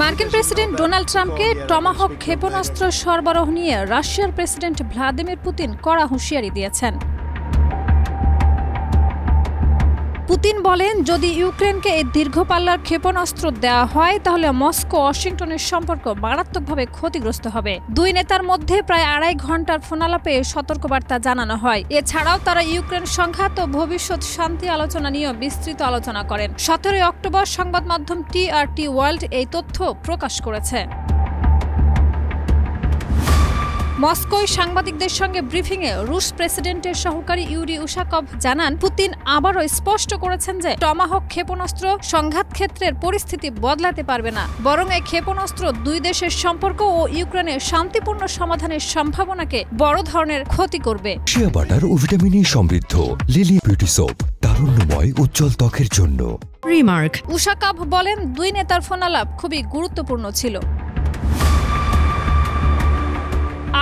মার্কিন president Donald ট্রাম্পকে Tomahawk ক্ষেপণাস্ত্র সরবরাহ নিয়ে রাশিয়ার প্রেসিডেন্ট ভ্লাদিমির পুতিন কড়া হুঁশিয়ারি দিয়েছেন। পুতিন বলেন, যদি ইউক্রেনকে এই দীর্ঘ পাল্লার ক্ষেপণাস্ত্র দেওয়া হয় তাহলে মস্কো ওয়াশিংটনের সম্পর্ক মারাত্মকভাবে ক্ষতিগ্রস্ত হবে। দুই নেতার মধ্যে প্রায় 2.5 ঘণ্টার ফোনালাপে সতর্কবার্তা জানানো হয়। এছাড়াও তারা ইউক্রেন সংঘাত ও ভবিষ্যৎ শান্তি আলোচনা নিয়ে বিস্তৃত আলোচনা করেন। 17 অক্টোবর সংবাদ মাধ্যম TRT ওয়ার্ল্ড এই তথ্য প্রকাশ করেছে। মস্কোয় সাংবাদিকদের সঙ্গে ব্রিফিংয়ে রুশ প্রেসিডেন্টের সহকারী ইউরি উশাকভ জানান, পুতিন আবারও স্পষ্ট করেছেন যে টমাহক ক্ষেপণাস্ত্র সংঘাত ক্ষেত্রের পরিস্থিতি বদলাতে পারবে না, বরং এই ক্ষেপণাস্ত্র দুই দেশের সম্পর্ক ও ইউক্রেনের শান্তিপূর্ণ সমাধানের সম্ভাবনাকে বড় ধরনের ক্ষতি করবে। শিয়া বাটার ও ভিটামিন ই সমৃদ্ধ লিলি বিউটি সোপ, তারুণ্যময় উজ্জ্বল ত্বকের জন্য। রিমার্ক। উশাকভ বলেন, দুই নেতার ফোনালাপ খুবই গুরুত্বপূর্ণ ছিল।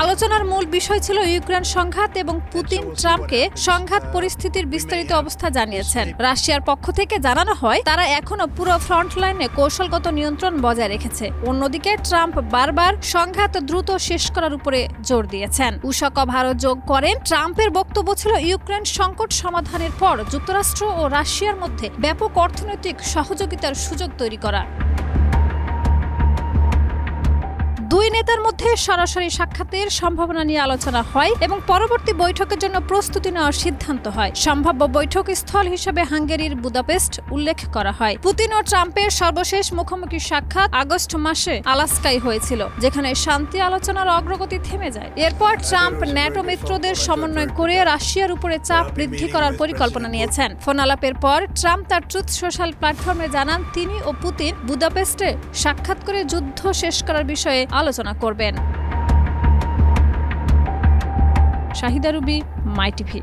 আলোচনার মূল বিষয় ছিল ইউক্রেন সংঘাত এবং পুতিন ট্রাম্পকে সংঘাত পরিস্থিতির বিস্তারিত অবস্থা জানিয়েছেন। রাশিয়ার পক্ষ থেকে জানানো হয়, তারা এখনো পুরো ফ্রন্টলাইনে কৌশলগত নিয়ন্ত্রণ বজায় রেখেছে। অন্যদিকে ট্রাম্প বারবার সংঘাত দ্রুত শেষ করার উপরে জোর দিয়েছেন। উশাকভ আরও যোগ করেন, ট্রাম্পের বক্তব্য ছিল ইউক্রেন সংকট সমাধানের পর যুক্তরাষ্ট্র ও রাশিয়ার মধ্যে ব্যাপক অর্থনৈতিক সহযোগিতার সুযোগ তৈরি করা। দুই নেতার মধ্যে সরাসরি সাক্ষাতের সম্ভাবনা নিয়ে আলোচনা হয় এবং পরবর্তী বৈঠকের জন্য প্রস্তুতি নেওয়ার সিদ্ধান্ত হয়। সম্ভাব্য বৈঠক স্থল হিসেবে হাঙ্গেরির বুদাপেস্ট উল্লেখ করা হয়। পুতিন ও ট্রাম্পের সর্বশেষ মুখোমুখি সাক্ষাৎ আগস্ট মাসে আলাস্কায় হয়েছিল, যেখানে শান্তি আলোচনার অগ্রগতি থেমে যায়। এরপর ট্রাম্প ন্যাটো মিত্রদের সমন্বয় করে রাশিয়ার উপরে চাপ বৃদ্ধি করার পরিকল্পনা নিয়েছেন। ফোনালাপের পর ট্রাম্প তার ট্রুথ সোশ্যাল প্ল্যাটফর্মে জানান, তিনি ও পুতিন বুদাপেস্টে সাক্ষাৎ করে যুদ্ধ শেষ করার বিষয়ে আলোচনা করবেন। শাহিদা রুবি, মাই টিভি।